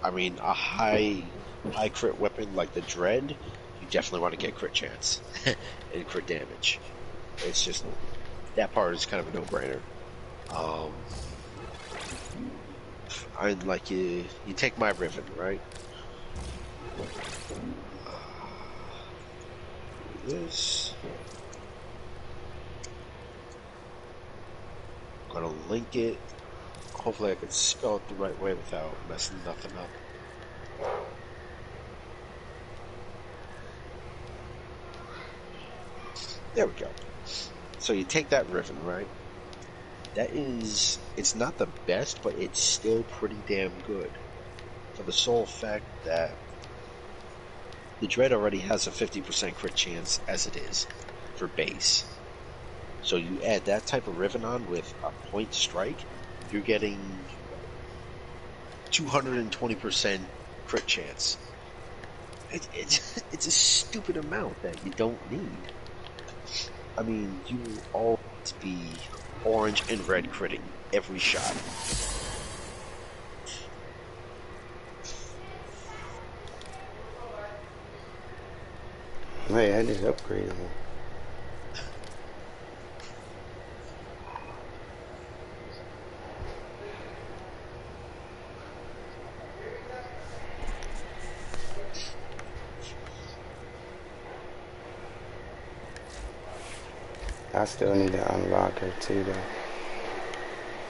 Speaker 1: I mean, a high crit weapon like the Dread, you definitely want to get crit chance and crit damage. It's just, that part is kind of a no-brainer. I like you take my Riven, right? This. I'm gonna link it. Hopefully I can spell it the right way without messing nothing up. There we go. So you take that Riven, right? That is, it's not the best, but it's still pretty damn good. For the sole fact that the Dread already has a 50% crit chance as it is for base. So you add that type of Riven on with a point strike, you're getting 220% crit chance. It's a stupid amount that you don't need. I mean, you will always be orange and red critting every shot.
Speaker 2: Hey, I just upgraded it. I still need to unlock her too, though.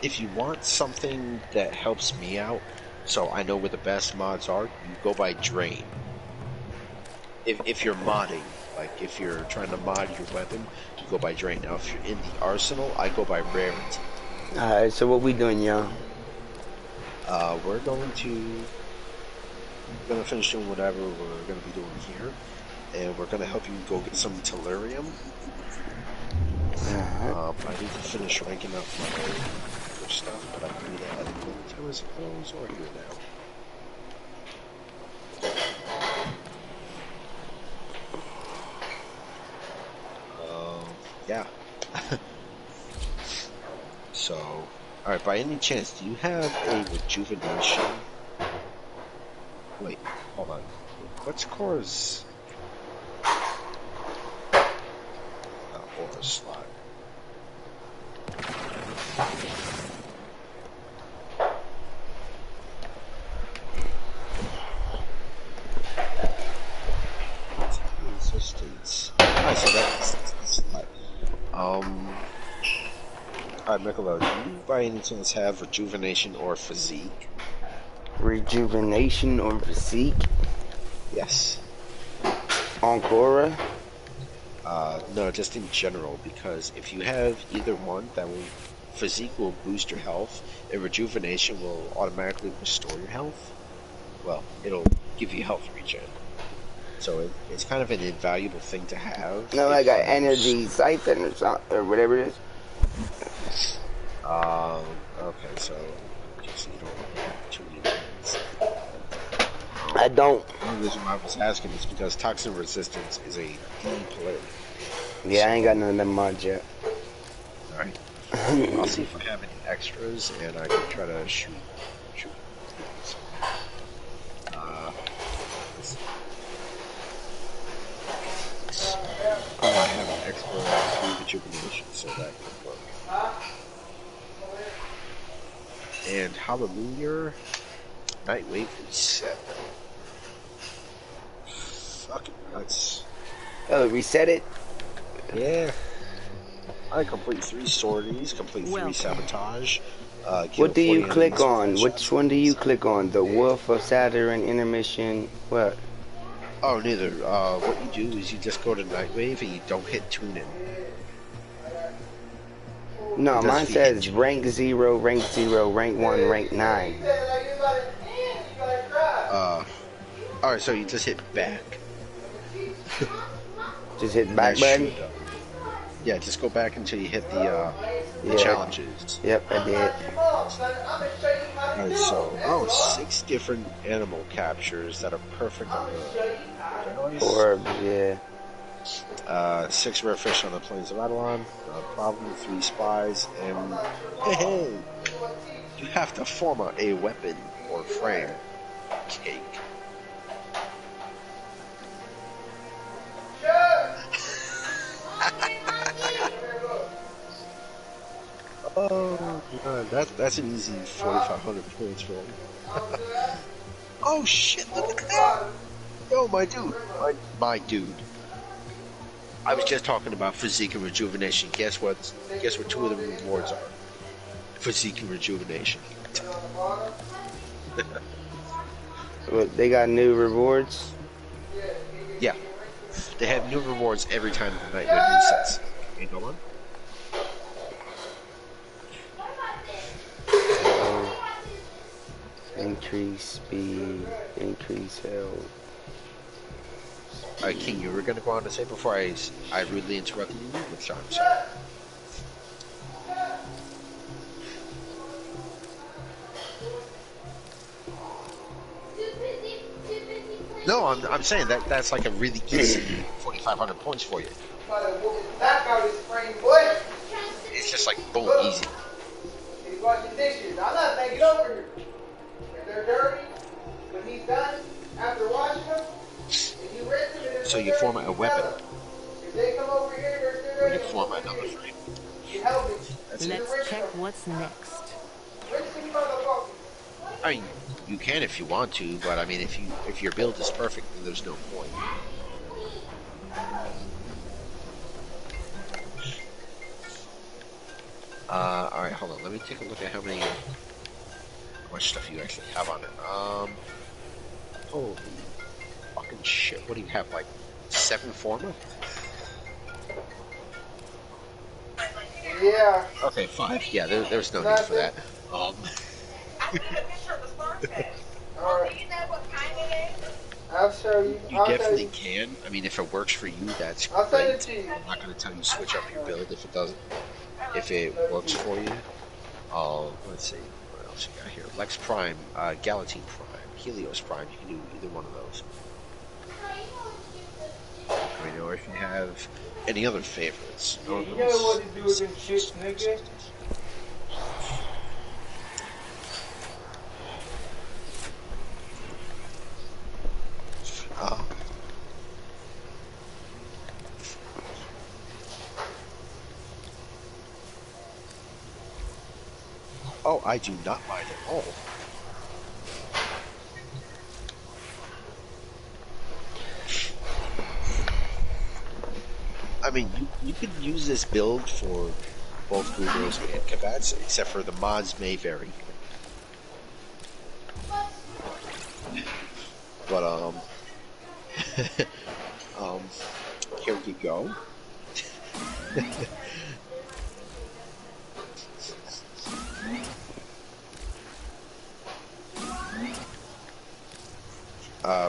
Speaker 1: If you want something that helps me out, so I know where the best mods are, you go by Drain. If you're modding, like if you're trying to mod your weapon, you go by Drain. Now, if you're in the arsenal, I go by Rarity.
Speaker 2: Alright, so what we doing, y'all?
Speaker 1: We're going to finish doing whatever we're going to be doing here, and we're going to help you go get some Tellurium. I need to finish ranking up my other stuff, but I can do that at the time as it goes, or here now. Yeah. So, alright, by any chance, do you have a rejuvenation? Wait, hold on. What's Cora's aura slot? Resistance. Alright, so that's alright, Michaela, do you by any chance have rejuvenation or physique?
Speaker 2: Rejuvenation or physique?
Speaker 1: Yes.
Speaker 2: Encore?
Speaker 1: No, just in general, because if you have either one, physique will boost your health, and rejuvenation will automatically restore your health. Well, it'll give you health regen. So it's kind of an invaluable thing to have.
Speaker 2: No, I got energy siphon or something, or whatever it is.
Speaker 1: Okay, so just you don't have too many things.
Speaker 2: I don't.
Speaker 1: The only reason why I was asking is because toxin resistance is a D player.
Speaker 2: Yeah, I ain't got none of them mods yet.
Speaker 1: Alright. I'll see if I have any extras, and I can try to shoot. I have an extra 3 rejuvenation, so that could work. And Hallelujah, Nightwave reset. Fucking nuts.
Speaker 2: Oh, reset it?
Speaker 1: Yeah. I complete 3 sorties, complete 3 sabotage.
Speaker 2: What do you click on? Which one do you click on? The Wolf of Saturn, Intermission, what?
Speaker 1: Oh, neither. What you do is you just go to Nightwave and you don't hit tune in.
Speaker 2: No, mine says rank 0, rank 0, rank 1, rank 9.
Speaker 1: Alright, so you just hit back.
Speaker 2: Just hit back button?
Speaker 1: Yeah, just go back until you hit the challenges.
Speaker 2: Yep, I did.
Speaker 1: Alright, so, 6 different animal captures that are perfect on the
Speaker 2: orbs, yeah.
Speaker 1: 6 rare fish on the plains of Avalon, problem 3 spies, and hey, you have to form a weapon or frame. Cake. Oh god, that's an easy 4,500 points for him. Oh shit, look at that! Yo, my dude. My dude. I was just talking about physique and rejuvenation. Guess what 2 of the rewards are? Physique and rejuvenation.
Speaker 2: What, they got new rewards?
Speaker 1: Yeah. They have new rewards every time the night resets. Okay, go on.
Speaker 2: Increase speed, increase health.
Speaker 1: Alright, King, you were going to go on to say before I rudely interrupted you? Which I'm sorry. No, I'm saying that's like a really easy 4,500 points for you. It's just like boom, easy.
Speaker 4: He's washing dishes. I'm not taking over here. If they're dirty, when he's done, after washing them, and you rinse them in his
Speaker 1: So you format a weapon,
Speaker 4: If they come over here, they're still
Speaker 1: or you
Speaker 4: ready.
Speaker 1: format another frame.
Speaker 4: You help me.
Speaker 1: That's it.
Speaker 6: Let's check what's next.
Speaker 4: Rich motherfucker.
Speaker 1: I mean, you can if you want to, but I mean, if your build is perfect, then there's no point. All right, hold on. Let me take a look at how much stuff you actually have on it. Holy fucking shit! What do you have? Like 7 forma?
Speaker 4: Yeah.
Speaker 1: Okay, 5. Yeah, there's no need for that.
Speaker 4: Alright. I'll show you.
Speaker 1: You definitely can. I mean, if it works for you, that's
Speaker 4: I'll send it
Speaker 1: great.
Speaker 4: to you.
Speaker 1: I'm not going to tell you switch up your build if it doesn't. If it works for you. Let's see. What else you got here? Lex Prime, Galatine Prime, Helios Prime. You can do either one of those. I mean, or if you have any other favorites.
Speaker 4: You know what to do with them shits, nigga.
Speaker 1: Oh, I do not mind at all. I mean, you could use this build for both Gudos and Kabats, except for the mods may vary. But, here you go.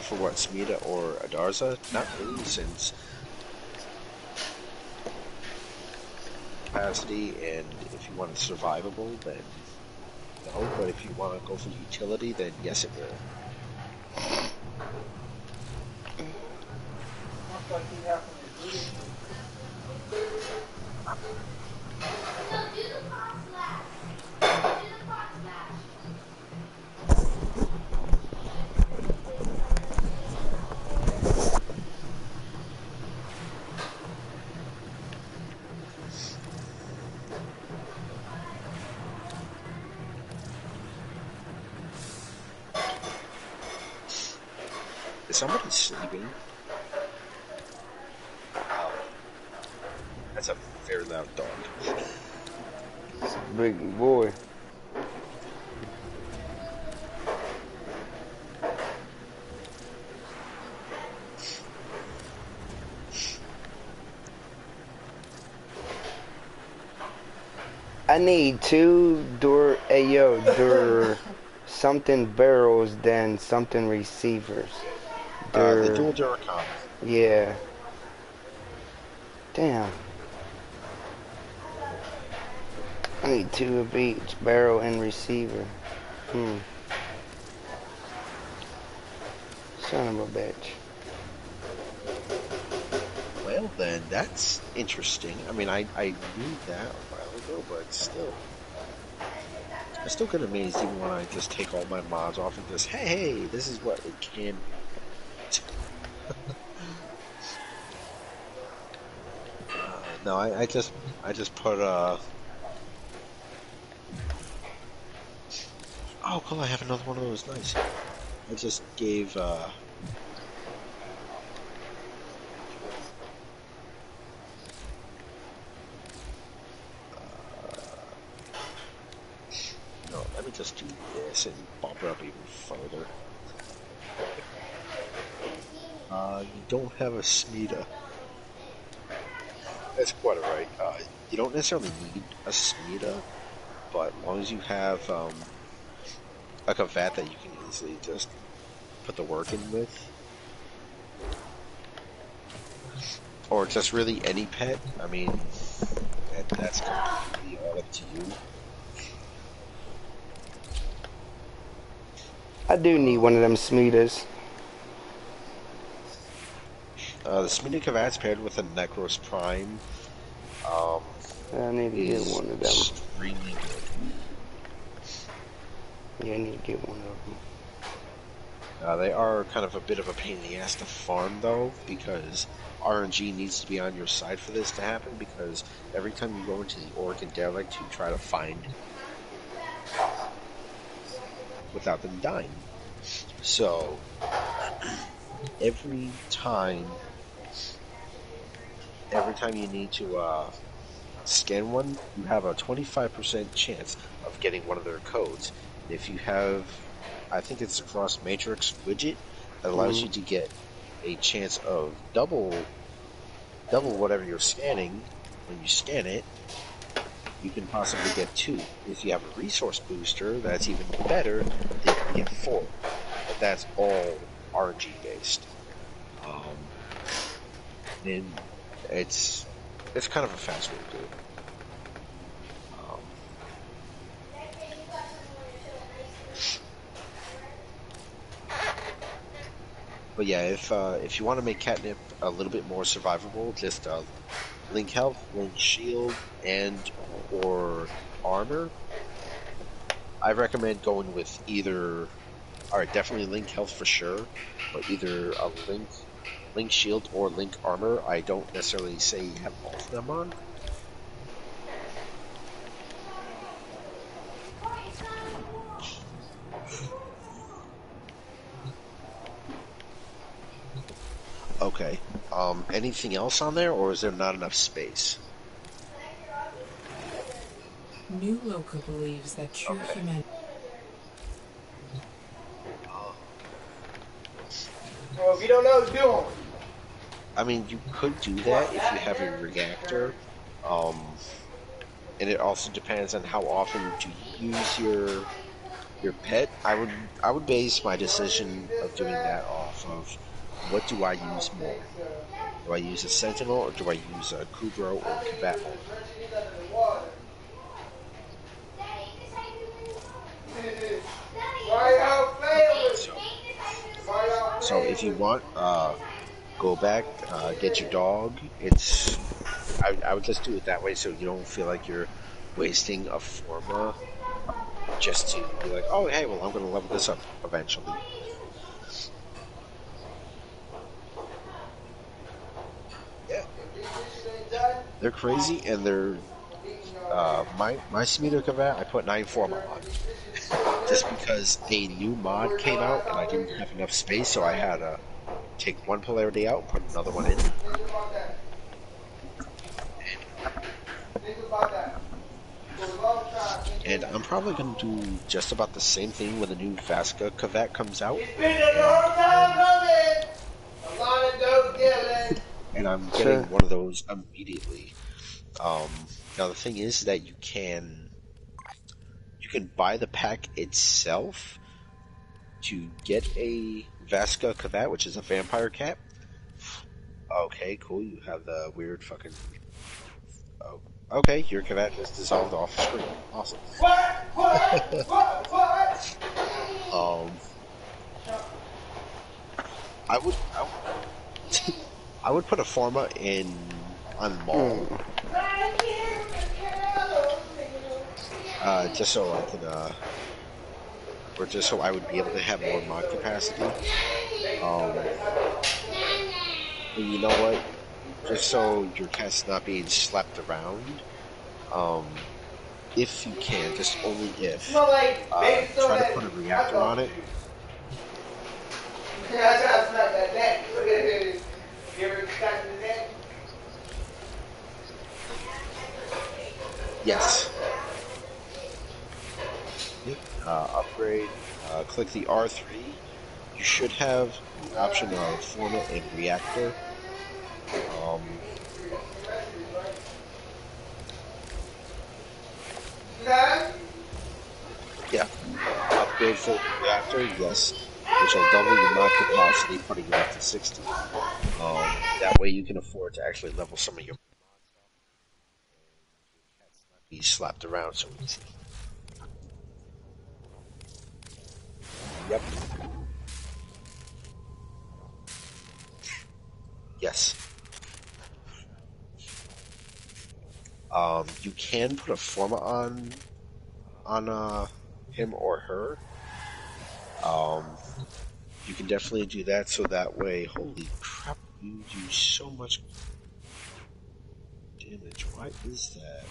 Speaker 1: For what, Smita or Adarza? Not really, since capacity, and if you want it survivable, then no, but if you want to go for utility, then yes it will. Is somebody sleeping? Wow. That's a very loud dog.
Speaker 2: It's a big boy. I need 2 something barrels than something receivers.
Speaker 1: The dual Duracom.
Speaker 2: Yeah. Damn. I need 2 of each, barrel and receiver. Son of a bitch.
Speaker 1: Well then, that's interesting. I mean, I knew that a while ago, but still. I still get amazed even when I just take all my mods off and just, hey, this is what it can be. No, I just put oh cool, I have another one of those. Nice. I just gave no, let me just do this and bump it up even further. You don't have a Smita. That's quite alright. You don't necessarily need a Smita, but as long as you have like a vat that you can easily just put the work in with, or just really any pet. I mean, that's completely all up to you.
Speaker 2: I do need one of them Smitas.
Speaker 1: The Smita Kavat's paired with a Necros Prime.
Speaker 2: I need to get one of them.
Speaker 1: Extremely good.
Speaker 2: Yeah, I need to get one of them.
Speaker 1: They are kind of a bit of a pain in the ass to farm, though, because RNG needs to be on your side for this to happen, because every time you go into the Oregon Derelict to try to find without them dying. So, every time you need to scan one, you have a 25% chance of getting one of their codes. And if you have, I think it's a cross matrix widget that allows you to get a chance of double whatever you're scanning when you scan it. You can possibly get 2. If you have a resource booster, that's even better. Then you can get 4. But that's all RNG based. And it's kind of a fast way to do it. But yeah, if you want to make catnip a little bit more survivable, just link health, link shield, and or armor. I recommend going with either. All right, definitely link health for sure, but either a link shield or link armor. I don't necessarily say you have both of them on. Okay. Anything else on there, or is there not enough space?
Speaker 7: New Loka believes that true humanity.
Speaker 4: Well, if you don't know, do them.
Speaker 1: I mean, you could do that if you have a reactor. And it also depends on how often do you use your pet. I would base my decision of doing that off of what do I use more. Do I use a Sentinel or do I use a Kubro or a Kavat more? So if you want, go back, get your dog. I would just do it that way so you don't feel like you're wasting a Forma just to be like, oh hey, well I'm going to level this up eventually. Yeah, they're crazy, and they're my Smeeto Kavat I put 9 Forma on. Just because a new mod came out and I didn't have enough space, so I had to take one polarity out and put another one in. And I'm probably going to do just about the same thing when the new Vasca Kavat comes out. And I'm getting one of those immediately. Now the thing is that you can buy the pack itself to get a Vasca Kavat, which is a vampire cat. Okay, cool. You have the weird fucking. Oh, okay, your Kavat just dissolved off the screen. Awesome. I would I would put a Forma on Maul. Just so I can or just so I would be able to have more mod capacity. And you know what? Just so your cat's not being slapped around, if you can, just only if, try to put a reactor on it. Yes. Upgrade. Click the R3. You should have the option of Forma and Reactor. Yeah. Upgrade for Reactor, yes. Which will double your mod capacity, putting it up to 60. That way you can afford to actually level some of your mods up and your cats not be slapped around so easy. Yep. Yes. You can put a Forma on him or her. You can definitely do that, so that way, holy crap, you do so much damage. Why is that?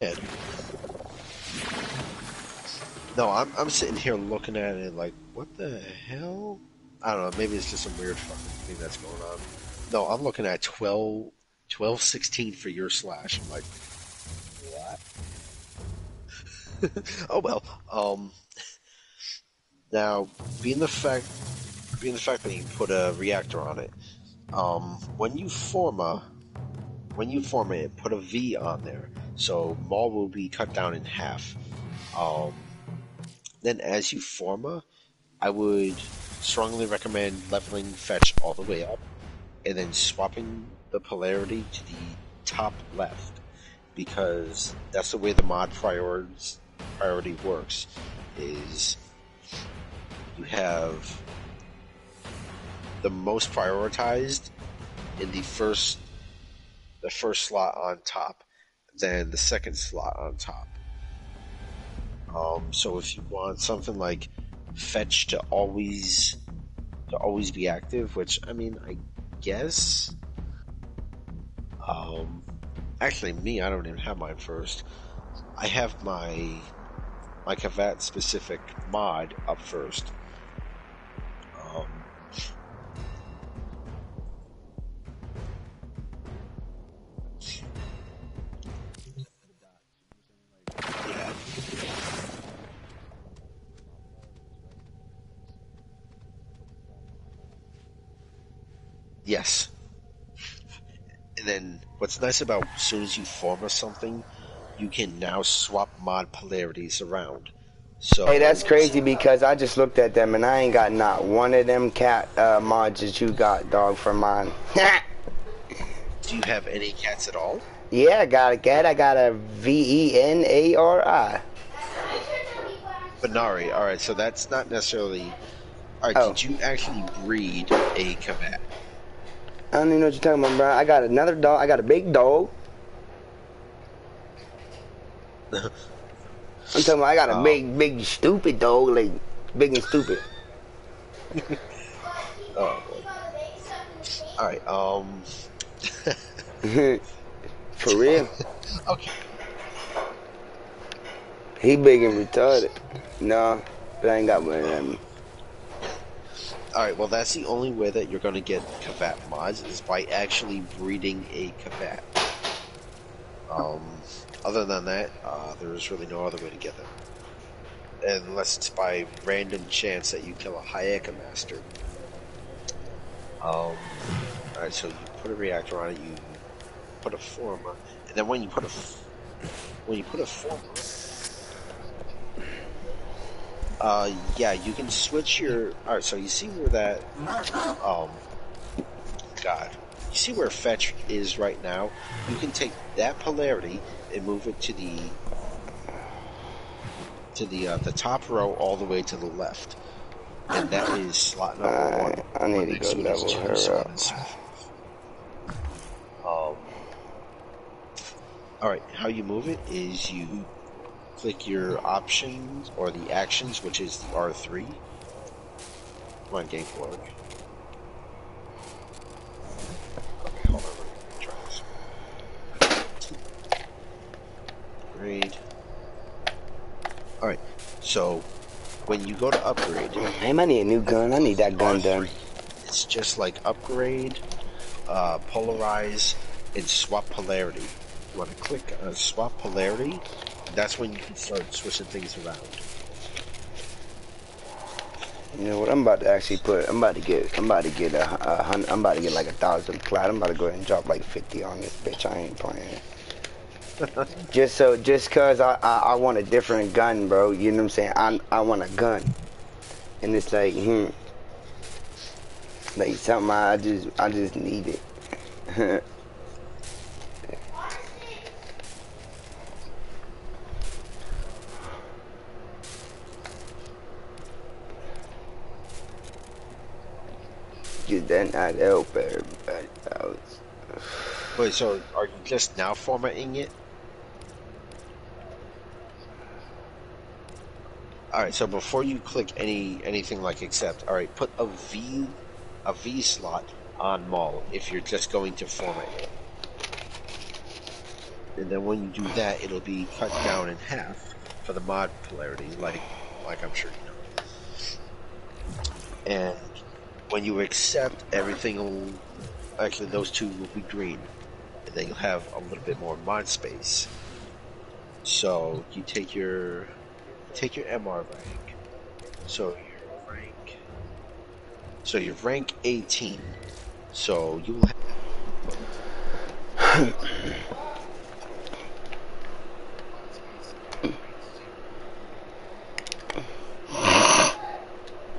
Speaker 1: Man. No, I'm sitting here looking at it like, what the hell? I don't know, maybe it's just some weird fucking thing that's going on. No, I'm looking at 1216 for your slash. I'm like, what? Oh well. Now, being the fact that you put a reactor on it, when you form it, put a V on there, so Maul will be cut down in half. Then as you forma, I would strongly recommend leveling fetch all the way up, and then swapping the polarity to the top left, because that's the way the mod priority works. Is you have the most prioritized in the first slot on top, then the second slot on top. So if you want something like fetch to always be active, which I mean, I guess. Actually, I don't even have mine first. I have my Kavat specific mod up first. Yeah. Yes. And then what's nice about as soon as you form something, you can now swap mod polarities around. So
Speaker 2: Hey, that's crazy because I just looked at them and I ain't got not one of them cat mods that you got, dog, for mine.
Speaker 1: do you have any cats at all?
Speaker 2: Yeah, I got a cat. I got a Venari.
Speaker 1: Benari. All right, so that's not necessarily. All right,
Speaker 2: Oh.
Speaker 1: did you actually breed a Kavat?
Speaker 2: I don't even know what you're talking about, bro. I got another dog. I got a big dog. I'm talking about I got a big, stupid dog, like big and stupid.
Speaker 1: Oh, all right.
Speaker 2: For real.
Speaker 1: Okay.
Speaker 2: He big and retarded. No, but I ain't got one of them.
Speaker 1: All right. Well, that's the only way that you're going to get Kavat mods is by actually breeding a Kavat. Other than that, there's really no other way to get them, unless it's by random chance that you kill a Hayeka master. All right. So you put a reactor on it. You put a forma, and then when you put a forma. Yeah, you can switch your. Alright, so you see where that. God. You see where fetch is right now? You can take that polarity and move it to the top row all the way to the left. And that is slot number one.
Speaker 2: I need to go level her up.
Speaker 1: Alright, how you move it is you click your options or the actions, which is the R3. Come on, game work. Okay, hold on, let me try this. Upgrade. Alright, so when you go to upgrade,
Speaker 2: Hey, I need a new gun. I need that gun
Speaker 1: R3,
Speaker 2: done.
Speaker 1: it's just like upgrade, polarize, and swap polarity. You want to click swap polarity. That's when you can start switching things around.
Speaker 2: You know what? I'm about to actually put. I'm about to get like 1,000 plat. I'm about to go ahead and drop like 50 on this bitch. I ain't playing. just cause I want a different gun, bro. You know what I'm saying? I want a gun, and it's like like something I just need it. Get that not help everybody out.
Speaker 1: Wait, so are you just now formatting it? All right. So before you click anything like accept, all right, put a V slot on mall if you're just going to format it. And then when you do that, it'll be cut down in half for the mod polarity, like I'm sure you know. And when you accept, everything will actually those two will be green, and then you'll have a little bit more mod space. So you take your MR rank. So your rank 18. So you will have